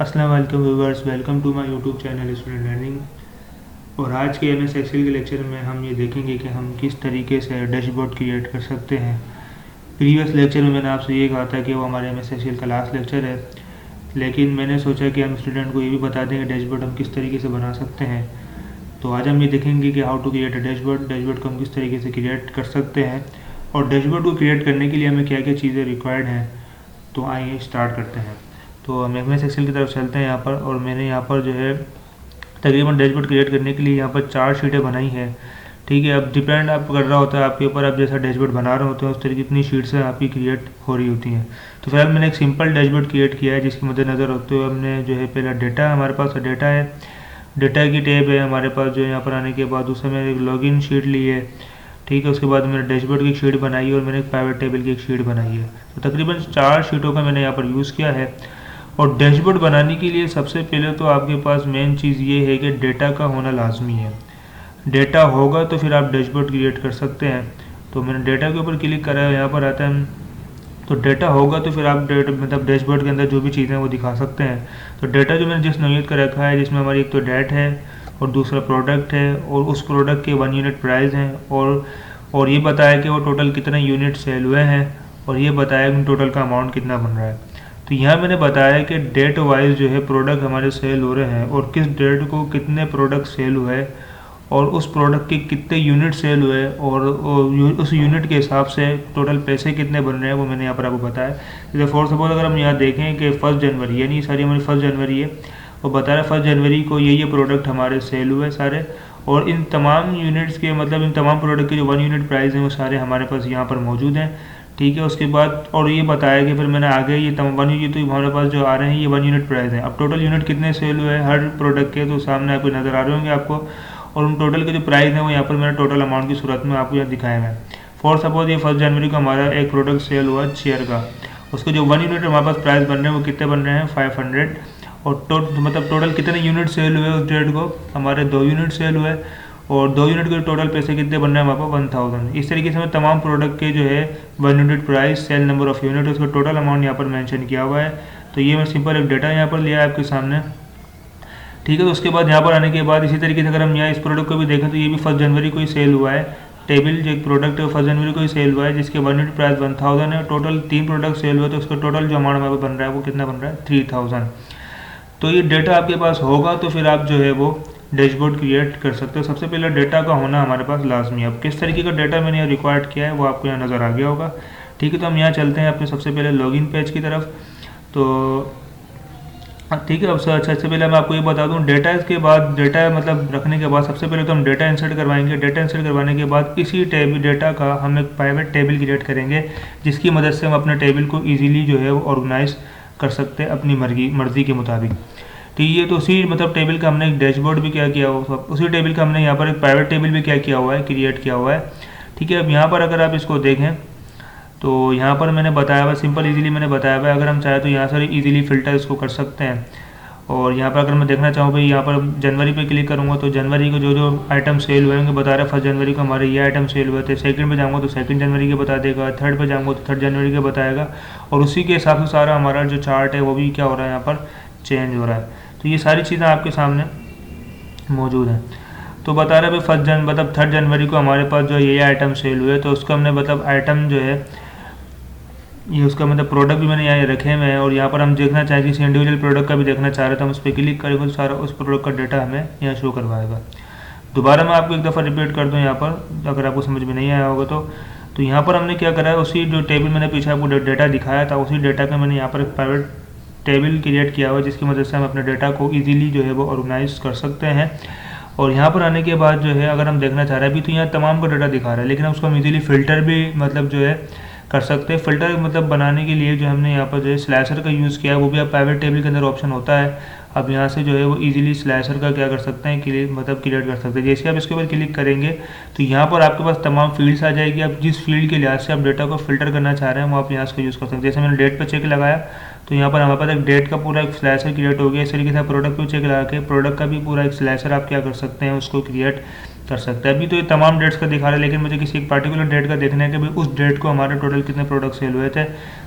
अस्सलाम वालेकुम viewers, welcome to my YouTube channel student learning. और आज के एमएस एक्सेल के लेक्चर में हम ये देखेंगे कि हम किस तरीके से डैशबोर्ड क्रिएट कर सकते हैं। प्रीवियस लेक्चर में मैंने आपसे ये कहा था कि वो हमारे एमएस एक्सेल का लास्ट लेक्चर है, लेकिन मैंने सोचा कि हम स्टूडेंट को ये भी बता दें कि डैशबोर्ड हम किस तरीके से बना सकते हैं। तो आज हम ये देखेंगे कि how to create a dashboard को हम किस तरीके से क्रिएट कर सकते हैं और डैशबोर्ड को क्रिएट करने के लिए हमें क्या क्या चीज़ें रिक्वायर्ड हैं। तो आइए स्टार्ट करते हैं। तो हम एमएस एक्सेल की तरफ चलते हैं यहाँ पर, और मैंने यहाँ पर जो है तकरीबन डैशबोर्ड क्रिएट करने के लिए यहाँ पर 4 शीटें बनाई हैं। ठीक है, अब डिपेंड आप कर रहा होता है आपके ऊपर, आप जैसा डैशबोर्ड बना रहे होते हैं उस तरीके कितनी शीट्स हैं आपकी क्रिएट हो रही होती हैं। तो फिलहाल मैंने एक सिंपल डैशबोर्ड क्रिएट किया है जिसके मद्देनज़र होते हुए हमने जो है पहला डेटा, हमारे पास डेटा है, डेटा की टैब है हमारे पास जो यहाँ पर आने के बाद उसमें मैंने एक लॉगिन शीट ली है। ठीक है, उसके बाद मैंने डैशबोर्ड की एक शीट बनाई है और मैंने एक प्राइवेट टेबल की एक शीट बनाई है। तो तकरीबन 4 शीटों का मैंने यहाँ पर यूज़ किया है। और डैशबोर्ड बनाने के लिए सबसे पहले तो आपके पास मेन चीज़ ये है कि डेटा का होना लाजमी है। डेटा होगा तो फिर आप डैशबोर्ड क्रिएट कर सकते हैं। तो मैंने डेटा के ऊपर क्लिक करा है, यहाँ पर आता है तो डेटा होगा तो फिर आप मतलब डैशबोर्ड के अंदर जो भी चीज़ें वो दिखा सकते हैं। तो डेटा जो मैंने जिस नोयत का रखा है, जिसमें हमारी एक तो डेट है और दूसरा प्रोडक्ट है, और उस प्रोडक्ट के 1 यूनिट प्राइस हैं, और ये बताया कि वो टोटल कितने यूनिट सेल हुए हैं, और ये बताया कि टोटल का अमाउंट कितना बन रहा है। तो यहाँ मैंने बताया कि डेट वाइज जो है प्रोडक्ट हमारे सेल हो रहे हैं और किस डेट को कितने प्रोडक्ट सेल हुए और उस प्रोडक्ट के कितने यूनिट सेल हुए और उस यूनिट के हिसाब से टोटल पैसे कितने बन रहे हैं वो मैंने यहाँ पर आपको बताया। जैसे फॉर सपोज अगर हम यहाँ देखें कि 1 जनवरी, यानी सारी हमारी 1 जनवरी है, वो बता रहा है 1 जनवरी को ये प्रोडक्ट हमारे सेल हुए सारे, और इन तमाम यूनिट्स के मतलब इन तमाम प्रोडक्ट के जो 1 यूनिट प्राइस हैं वो सारे हमारे पास यहाँ पर मौजूद हैं। ठीक है, उसके बाद और ये बताया कि फिर मैंने आगे ये तमाम 1 यूनिट तो हमारे पास जो आ रहे हैं ये 1 यूनिट प्राइस है। अब टोटल यूनिट कितने सेल हुए हैं हर प्रोडक्ट के तो सामने आपको नज़र आ रहे होंगे आपको, और उन टोटल के जो प्राइस है वो यहाँ पर मैंने टोटल अमाउंट की सूरत में आपको यहाँ दिखाया है। फॉर सपोज ये 1 जनवरी को हमारा एक प्रोडक्ट सेल हुआ चेयर का, उसके जो 1 यूनिट हमारे पास प्राइस बन रहे हैं वो कितने बन रहे हैं 500, और मतलब टोटल कितने यूनिट सेल हुए उस डेट को हमारे 2 यूनिट सेल हुए, और 2 यूनिट के टोटल पैसे कितने बन रहे हैं हमारे पास 1000। इस तरीके से मैं तमाम प्रोडक्ट के जो है 1 unit price, sale number of unit, उसका टोटल अमाउंट यहाँ पर मेंशन किया हुआ है। तो ये मैं सिंपल एक डेटा यहाँ पर लिया है आपके सामने। ठीक है, तो उसके बाद यहाँ पर आने के बाद इसी तरीके से अगर हम यहाँ इस प्रोडक्ट को भी देखें तो ये भी 1 जनवरी को ही सेल हुआ है। टेबल जो एक प्रोडक्ट है 1 जनवरी को ही सेल हुआ है जिसके 1 यूनिट प्राइस 1000 है। टोटल 3 प्रोडक्ट सेल हुए तो उसका टोटल जो अमाउंट हमारे बन रहा है वो कितना बन रहा है 3000। तो ये डेटा आपके पास होगा तो फिर आप जो है वो डैशबोर्ड क्रिएट कर सकते हो। सबसे पहले डेटा का होना हमारे पास लाजमी है। अब किस तरीके का डेटा मैंने यहाँ रिक्वायर्ड किया है वो आपको यहाँ नज़र आ गया होगा। ठीक है, तो हम यहाँ चलते हैं अपने सबसे पहले लॉगिन पेज की तरफ। तो ठीक है, अब सबसे पहले मैं आपको ये बता दूं डेटा के बाद, डेटा मतलब रखने के बाद सबसे पहले तो हम डेटा इंसर्ट करवाएंगे। डेटा इंसर्ट करवाने के बाद इसी डेटा का हम एक प्राइवेट टेबल क्रिएट करेंगे जिसकी मदद से हम अपने टेबल को ईजिली जो है वो ऑर्गेनाइज कर सकते हैं अपनी मर्जी के मुताबिक। तो ये तो उसी मतलब टेबल का हमने एक डैशबोर्ड भी क्या किया हुआ, उसी टेबल का हमने यहाँ पर एक प्राइवेट टेबल भी क्या किया हुआ है, क्रिएट किया हुआ है। ठीक है, अब यहाँ पर अगर आप इसको देखें तो यहाँ पर मैंने बताया हुआ सिंपल इजीली मैंने बताया हुआ है। अगर हम चाहें तो यहाँ से इजीली फ़िल्टर इसको कर सकते हैं। और यहाँ पर अगर मैं देखना चाहूँ भाई, यहाँ पर जनवरी पे क्लिक करूँगा तो जनवरी को जो जो आइटम सेल हुए होंगे बता रहा है 1 जनवरी को हमारे ये आइटम सेल हुए थे। सेकंड पे जाऊँगा तो 2 जनवरी के बता देगा, थर्ड पे जाऊँगा तो 3 जनवरी के बताएगा, और उसी के हिसाब से सारा हमारा जो चार्ट है वो भी क्या हो रहा है यहाँ पर चेंज हो रहा है। तो ये सारी चीज़ें आपके सामने मौजूद हैं। तो बता रहा है भाई मतलब 3 जनवरी को हमारे पास जो ये आइटम सेल हुए, तो उसका हमने मतलब आइटम जो है ये उसका मतलब प्रोडक्ट भी मैंने यहाँ रखे हुए हैं। और यहाँ पर हम देखना चाहें किसी इंडिविजुअल प्रोडक्ट का भी देखना चाह रहे थे, हम उस पर क्लिक करेंगे तो सारा उस प्रोडक्ट का डेटा हमें यहाँ शो करवाएगा। दोबारा मैं आपको एक दफ़ा रिपीट कर दूँ यहाँ पर अगर आपको समझ में नहीं आया होगा तो यहाँ पर हमने क्या करा है, उसी जो टेबल मैंने पीछे आपको डेटा दिखाया था उसी डेटा का मैंने यहाँ पर एक प्राइवेट टेबल क्रिएट किया हुआ है जिसकी मदद से हम अपने डेटा को ईजिली जो है वो ऑर्गेनाइज कर सकते हैं। और यहाँ पर आने के बाद जो है अगर हम देखना चाह रहे हैं अभी तो यहाँ तमाम का डेटा दिखा रहा है, लेकिन उसको हम इजीली फ़िल्टर भी मतलब जो है कर सकते हैं। फ़िल्टर मतलब बनाने के लिए जो हमने यहाँ पर जो है स्लैशर का यूज़ किया है, वो भी आप प्राइवेट टेबल के अंदर ऑप्शन होता है। अब यहाँ से जो है वो इजीली स्लैशर का क्या कर सकते हैं मतलब क्रिएट कर सकते हैं। जैसे आप इसके ऊपर क्लिक करेंगे तो यहाँ पर आपके पास तमाम फील्ड्स आ जाएगी। आप जिस फील्ड के लिहाज से आप डेटा को फिल्टर करना चाह रहे हैं वो आप यहाँ से यूज़ कर सकते हैं। जैसे मैंने डेट पर चेक लगाया तो यहाँ पर हमारे पास एक डेट का पूरा एक स्लैशर क्रिएट हो गया। इस तरीके से प्रोडक्ट पर चेक लगा के प्रोडक्ट का भी पूरा एक स्लैशर आप क्या कर सकते हैं उसको क्रिएट कर सकते हैं। अभी तो ये तमाम डेट्स का दिखा रहा है, लेकिन मुझे किसी एक पार्टिकुलर डेट का देखना है कि भाई उस डेट को हमारे टोटल कितने प्रोडक्ट सेल हुए थे।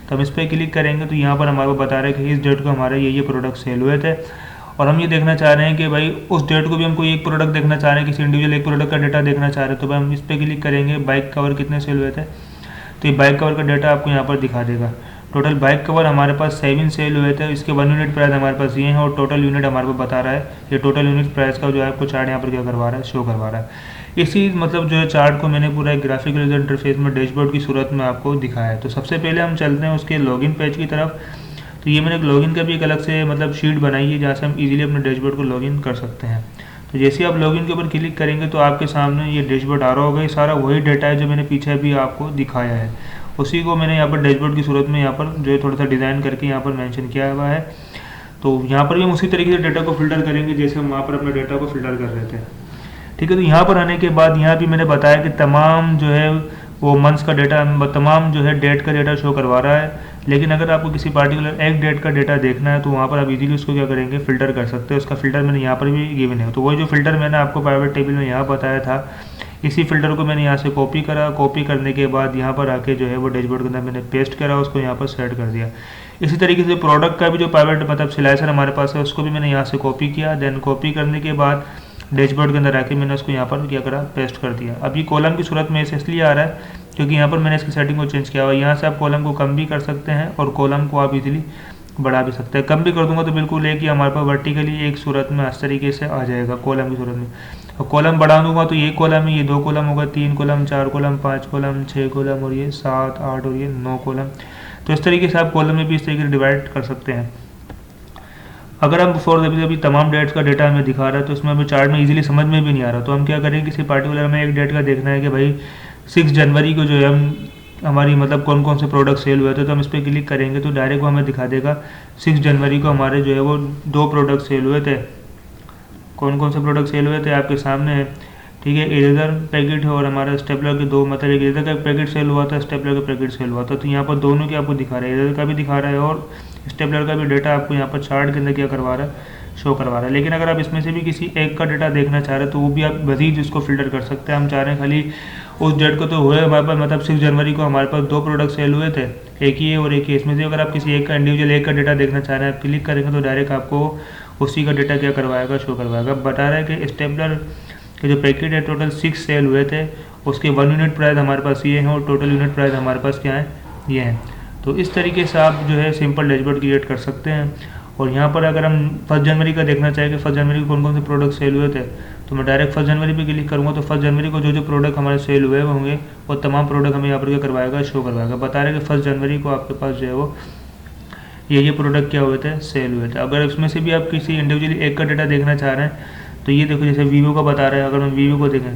तो हम इस पर क्लिक करेंगे तो यहाँ पर हमारे को बता रहा है कि इस डेट को हमारे ये प्रोडक्ट सेल हुए थे। और हम ये देखना चाह रहे हैं कि भाई उस डेट को भी हमको एक प्रोडक्ट देखना चाह रहे हैं, किसी इंडिविजुअल एक प्रोडक्ट का डेटा देखना चाह रहे हैं, तो भाई हम इस पर क्लिक करेंगे बाइक कवर कितने सेल हुए थे, तो ये बाइक कवर का डेटा आपको यहाँ पर दिखा देगा। टोटल बाइक कवर हमारे पास 7 सेल हुए थे, इसके 1 यूनिट प्राइस हमारे पास ये है और टोटल यूनिट हमारे को बता रहा है। ये टोटल यूनिट प्राइस का जो है आपको चार्ट यहाँ पर क्या करवा रहा है, शो करवा रहा है। इसी मतलब जो है चार्ट को मैंने पूरा एक ग्राफिकल यूजर इंटरफेस में डैशबोर्ड की सूरत में आपको दिखाया है। तो सबसे पहले हम चलते हैं उसके लॉगिन पेज की तरफ। तो ये मैंने एक लॉगिन का भी एक अलग से मतलब शीट बनाई है जहाँ से हम इजीली अपने डैशबोर्ड को लॉगिन कर सकते हैं। तो जैसे ही आप लॉगिन के ऊपर क्लिक करेंगे तो आपके सामने ये डैशबोर्ड आ रहा होगा। ये सारा वही डाटा है जो मैंने पीछे अभी आपको दिखाया है, उसी को मैंने यहाँ पर डैशबोर्ड की सूरत में यहाँ पर जो है थोड़ा सा डिज़ाइन करके यहाँ पर मेंशन किया हुआ है। तो यहाँ पर भी हम उसी तरीके से डाटा को फिल्टर करेंगे जैसे हम वहाँ पर अपने डाटा को फिल्टर कर रहे थे। ठीक है, तो यहाँ पर आने के बाद यहाँ भी मैंने बताया कि तमाम जो है वो मंथ्स का डेटा, तमाम जो है डेट का डेटा शो करवा रहा है। लेकिन अगर आपको किसी पार्टिकुलर एक डेट का डेटा देखना है तो वहाँ पर आप इजीली उसको क्या करेंगे, फिल्टर कर सकते हैं। उसका फिल्टर मैंने यहाँ पर भी गिवन है। तो वही जो फिल्टर मैंने आपको प्राइवेट टेबल में यहाँ बताया था, इसी फिल्टर को मैंने यहाँ से कॉपी करा। कॉपी करने के बाद यहाँ पर आके जो है वो डैशबोर्ड के अंदर मैंने पेस्ट करा, उसको यहाँ पर सेट कर दिया। इसी तरीके से प्रोडक्ट का भी जो प्राइवेट मतलब स्लाइसर हमारे पास है उसको भी मैंने यहाँ से कॉपी किया। देन कॉपी करने के बाद डैशबोर्ड के अंदर आके मैंने उसको यहाँ पर क्या करा, पेस्ट कर दिया। अब ये कॉलम की सूरत में इसलिए आ रहा है क्योंकि यहाँ पर मैंने इसकी सेटिंग को चेंज किया हुआ है। यहाँ से आप कॉलम को कम भी कर सकते हैं और कॉलम को आप इजीली बढ़ा भी सकते हैं। कम भी कर दूंगा तो बिल्कुल एक ही हमारे पास वर्टिकली एक सूरत में इस तरीके से आ जाएगा कॉलम की सूरत में। और कॉलम बढ़ा दूंगा तो ये कॉलम है, ये 2 कॉलम होगा, 3 कॉलम, 4 कॉलम, 5 कॉलम, 6 कॉलम और ये 7, 8 और ये 9 कॉलम। तो इस तरीके से आप कॉलम में भी इस तरीके से डिवाइड कर सकते हैं। अगर हम फॉर अभी तमाम डेट्स का डेटा हमें दिखा रहा है तो इसमें हमें चार्ट में इजीली समझ में भी नहीं आ रहा, तो हम क्या करेंगे, किसी पार्टिकुलर हमें एक डेट का देखना है कि भाई 6 जनवरी को जो है हम हमारी मतलब कौन कौन से प्रोडक्ट सेल हुए थे। तो हम इस पर क्लिक करेंगे तो डायरेक्ट वो हमें दिखा देगा 6 जनवरी को हमारे जो है वो 2 प्रोडक्ट सेल हुए थे। कौन कौन से प्रोडक्ट सेल हुए थे आपके सामने है। ठीक है, इरेजर पैकेट है और हमारा स्टेपलर के 2 मतलब एक इरेजर का पैकेट सेल हुआ था, स्टेपलर का पैकेट सेल हुआ था। तो यहाँ पर दोनों के आपको दिखा रहा है, इरेजर का भी दिखा रहा है और स्टेपलर का भी डेटा आपको यहाँ पर चार्ट के अंदर क्या करवा रहा है, शो करवा रहा है। लेकिन अगर आप इसमें से भी किसी एक का डेटा देखना चाह रहे हैं तो वो भी आप मजीद इसको फिल्टर कर सकते हैं। हम चाह रहे हैं खाली उस डेट को तो हुए हमारे पास मतलब 6 जनवरी को हमारे पास 2 प्रोडक्ट सेल हुए थे, एक ही है और एक ही। इसमें से अगर आप किसी एक का इंडिविजुअल एक का डेटा देखना चाह रहे हैं, आप क्लिक करेंगे तो डायरेक्ट आपको उसी का डेटा क्या करवाएगा, शो करवाएगा। बता रहा है कि स्टेपलर के जो पैकेट है टोटल 6 सेल हुए थे, उसके 1 यूनिट प्राइस हमारे पास ये है और टोटल यूनिट प्राइस हमारे पास क्या है, ये है। तो इस तरीके से आप जो है सिंपल डैशबोर्ड क्रिएट कर सकते हैं। और यहाँ पर अगर हम 1 जनवरी का देखना चाहें कि 1 जनवरी को कौन कौन से प्रोडक्ट सेल हुए थे, तो मैं डायरेक्ट 1 जनवरी पे क्लिक करूँगा तो 1 जनवरी को जो जो प्रोडक्ट हमारे सेल हुए होंगे वो तमाम प्रोडक्ट हमें यहाँ पर क्या करवाएगा, शो करवाएगा। बता रहे कि 1 जनवरी को आपके पास जो है वो ये प्रोडक्ट क्या हुए थे, सेल हुए थे। अगर इसमें से भी आप किसी इंडिविजुअली एक का डेटा देखना चाह रहे हैं तो ये देखो, जैसे वीवो का बता रहा है, अगर हम वीवो को देखें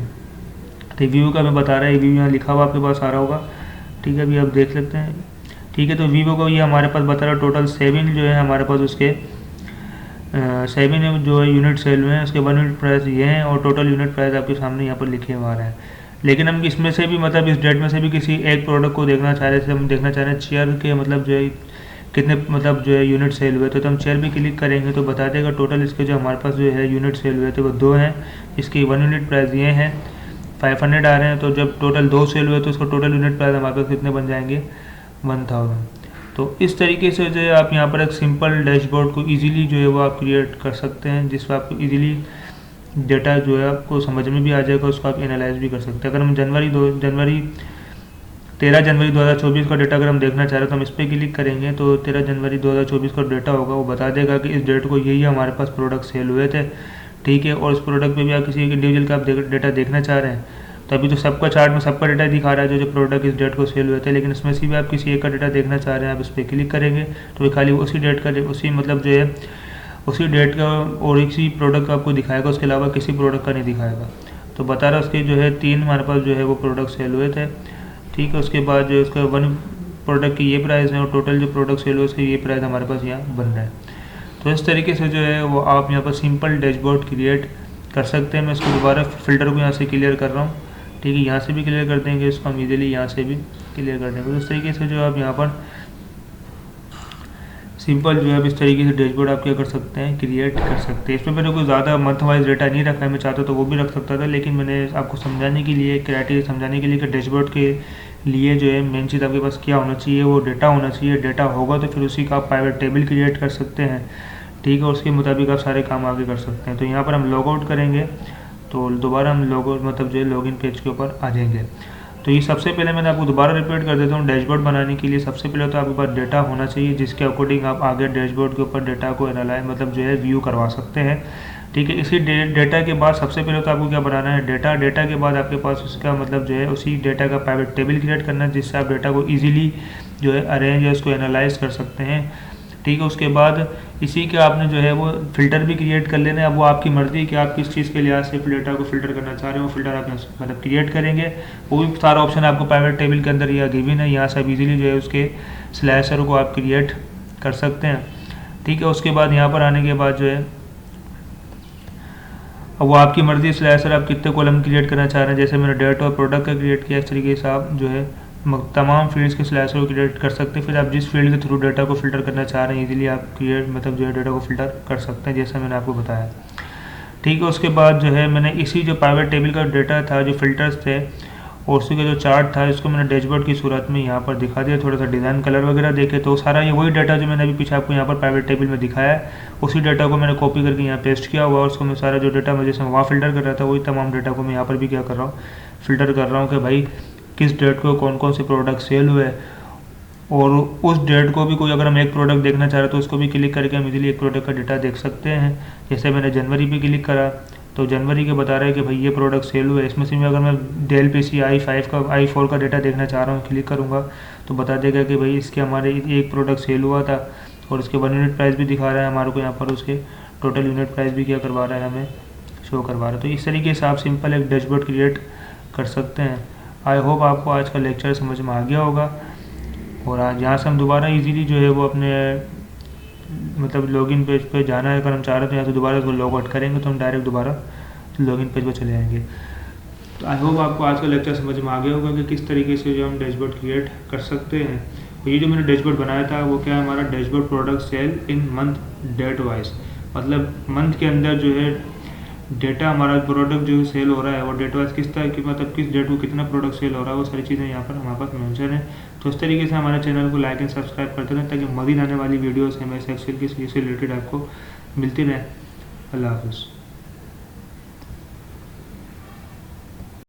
तो वीवो का हमें बता रहा है, वीवो यहाँ लिखा हुआ आपके पास आ रहा होगा। ठीक है, अभी आप देख सकते हैं। ठीक है, तो वीवो को ये हमारे पास बता रहा है टोटल 7 जो है हमारे पास उसके 7 जो है यूनिट सेल हुए हैं, उसके 1 यूनिट प्राइस ये हैं और टोटल यूनिट प्राइस आपके सामने यहाँ पर लिखे हुआ है। लेकिन हम इसमें से भी मतलब इस डेट में से भी किसी एक प्रोडक्ट को देखना चाह रहे थे, हम देखना चाह रहे हैं चेयर के मतलब जो है कितने मतलब जो है यूनिट सेल हुए थे, तो हम चेयर भी क्लिक करेंगे तो बता देगा टोटल इसके जो हमारे पास जो है यूनिट सेल हुए थे वो 2 हैं। इसकी 1 यूनिट प्राइस ये हैं 500 आ रहे हैं। तो जब टोटल 2 सेल हुए तो उसका टोटल यूनिट प्राइस हमारे पास कितने बन जाएंगे, 1000। तो इस तरीके से जो है आप यहाँ पर एक सिंपल डैशबोर्ड को इजीली जो है वो आप क्रिएट कर सकते हैं, जिसमें आपको इजीली डेटा जो है आपको समझ में भी आ जाएगा, उसको आप एनालाइज भी कर सकते हैं। अगर हम 13 जनवरी 2024 का डेटा अगर हम देखना चाह रहे हैं तो हम इस पर क्लिक करेंगे तो 13 जनवरी 2024 का डेटा होगा, वो बता देगा कि इस डेट को यही हमारे पास प्रोडक्ट सेल हुए थे। ठीक है, और इस प्रोडक्ट पे भी आप किसी एक इंडिविजुअल का आप डेटा देखना चाह रहे हैं तो अभी तो सबका चार्ट में सबका डेटा दिखा रहा है जो प्रोडक्ट इस डेट को सेल हुए थे। लेकिन इसमें से भी आप किसी एक का डेटा देखना चाह रहे हैं, आप इस पर क्लिक करेंगे तो ये खाली उसी डेट का उसी मतलब जो है उसी डेट का और इसी प्रोडक्ट का आपको दिखाएगा, उसके अलावा किसी प्रोडक्ट का नहीं दिखाएगा। तो बता रहा है उसके जो है 3 हमारे पास जो है वो प्रोडक्ट सेल हुए थे। ठीक है, उसके बाद जो है उसका 1 प्रोडक्ट की ये प्राइस है और टोटल जो प्रोडक्ट सेल हुए उसके ये प्राइस हमारे पास यहाँ बन रहा है। तो इस तरीके से जो है वो आप यहाँ पर सिंपल डैशबोर्ड क्रिएट कर सकते हैं। मैं इसको दोबारा फिल्टर को यहाँ से क्लियर कर रहा हूँ। ठीक है, यहाँ से भी क्लियर कर देंगे इसको हम इजीली, यहाँ से भी क्लियर कर देंगे। तो इस तरीके से जो आप यहाँ पर सिंपल जो है इस तरीके से डैशबोर्ड आप क्या कर सकते हैं, क्रिएट कर सकते हैं। इसमें मैंने कोई ज़्यादा मंथ वाइज डेटा नहीं रखा है, मैं चाहता तो वो भी रख सकता था, लेकिन मैंने आपको समझाने के लिए, क्राइटेरिया समझाने के लिए कि डैशबोर्ड के लिए जो है मेन चीज़ आपके पास क्या होना चाहिए, वो डेटा होना चाहिए। डेटा होगा तो फिर उसी का आप प्राइवेट टेबल क्रिएट कर सकते हैं, ठीक है। उसके मुताबिक आप सारे काम आगे कर सकते हैं। तो यहाँ पर हम लॉग आउट करेंगे तो दोबारा हम मतलब जो है लॉगिन पेज के ऊपर आ जाएंगे। तो ये सबसे पहले मैंने आपको दोबारा रिपीट कर देता हूँ, डैशबोर्ड बनाने के लिए सबसे पहले तो आपके पास डेटा होना चाहिए, जिसके अकॉर्डिंग आप आगे डैशबोर्ड के ऊपर डेटा को एनालाइज मतलब जो है व्यू करवा सकते हैं, ठीक है। इसी डेटा के बाद सबसे पहले तो आपको क्या बनाना है, डेटा के बाद आपके पास उसका मतलब जो है उसी डेटा का प्राइवेट टेबल क्रिएट करना है, जिससे आप डेटा को ईजिली जो है अरेंज या उसको एनालाइज कर सकते हैं, ठीक है। उसके बाद इसी के आपने जो है वो फ़िल्टर भी क्रिएट कर लेना है। अब वो आपकी मर्ज़ी कि आप किस चीज़ के लिहाज से डेटा को फ़िल्टर करना चाह रहे हैं, वो फ़िल्टर आप मतलब क्रिएट करेंगे। वो भी सारा ऑप्शन आपको प्राइवेट टेबल के अंदर यहाँ गिवन है, यहाँ से आप इजीली जो है उसके स्लैशर को आप क्रिएट कर सकते हैं, ठीक है। उसके बाद यहाँ पर आने के बाद जो है अब वो आपकी मर्ज़ी स्लैशर आप कितने कॉलम क्रिएट करना चाह रहे हैं। जैसे मैंने डेट और प्रोडक्ट का क्रिएट किया, इस तरीके से आप जो है तमाम फील्ड्स के स्लैशर को क्रिएट कर सकते हैं। फिर आप जिस फील्ड के थ्रू डेटा को फिल्टर करना चाह रहे हैं इजीली आप क्रिएट मतलब जो है डेटा को फिल्टर कर सकते हैं, जैसा मैंने आपको बताया, ठीक है। उसके बाद जो है मैंने इसी जो प्राइवेट टेबल का डेटा था, जो फिल्टर्स थे और उसी का जो चार्ट था, इसको मैंने डैशबोर्ड की सूरत में यहाँ पर दिखा दिया। थोड़ा सा डिज़ाइन कलर वगैरह देखे तो सारा ये वही डाटा जो मैंने अभी पीछे आपको यहाँ पर प्राइवेट टेबल में दिखाया है, उसी डाटा को मैंने कॉपी करके यहाँ पेस्ट किया हुआ। और उसको मैं सारा जो डाटा मैं जैसे वहाँ फिल्टर कर रहा था, वही तमाम डाटा को मैं यहाँ पर भी क्या कर रहा हूँ, फिल्टर कर रहा हूँ कि भाई किस डेट को कौन कौन से प्रोडक्ट सेल हुए। और उस डेट को भी कोई अगर हम एक प्रोडक्ट देखना चाह रहे हैं तो उसको भी क्लिक करके हम इजीली एक प्रोडक्ट का डेटा देख सकते हैं। जैसे मैंने जनवरी पे क्लिक करा तो जनवरी के बता रहा है कि भाई ये प्रोडक्ट सेल हुआ है। इसमें से अगर मैं डेल पीसी i4 का डेटा देखना चाह रहा हूँ, क्लिक करूँगा तो बता देगा कि भाई इसके हमारे एक प्रोडक्ट सेल हुआ था और उसके 1 यूनिट प्राइस भी दिखा रहा है हमारे को यहाँ पर, उसके टोटल यूनिट प्राइस भी क्या करवा रहा है, हमें शो करवा रहा है। तो इस तरीके से आप सिंपल एक डैशबोर्ड क्रिएट कर सकते हैं। आई होप आपको आज का लेक्चर समझ में आ गया होगा। और आज यहाँ से हम दोबारा इजीली जो है वो अपने मतलब लॉगिन पेज पे जाना है, अगर हम चाह रहे हैं तो यहाँ से दोबारा इसको लॉग आउट करेंगे तो हम डायरेक्ट दोबारा लॉगिन पेज पर चले जाएंगे। तो आई होप आपको आज का लेक्चर समझ में आ गया होगा कि किस तरीके से जो हम डैशबोर्ड क्रिएट कर सकते हैं। तो ये जो मैंने डैशबोर्ड बनाया था वो क्या है, हमारा dashboard product sale in month date wise, मतलब मंथ के अंदर जो है डेटा हमारा प्रोडक्ट जो सेल हो रहा है वो डेट वाइज किस तरह की मतलब किस डेट को कितना प्रोडक्ट सेल हो रहा है, वो सारी चीज़ें यहाँ पर हमारे पास मेंशन है। तो इस तरीके से हमारे चैनल को लाइक एंड सब्सक्राइब करते रहें ताकि मज़ीद आने वाली वीडियोस MS एक्सेल की से रिलेटेड आपको मिलती रहे। अल्लाह हाफ़िज़।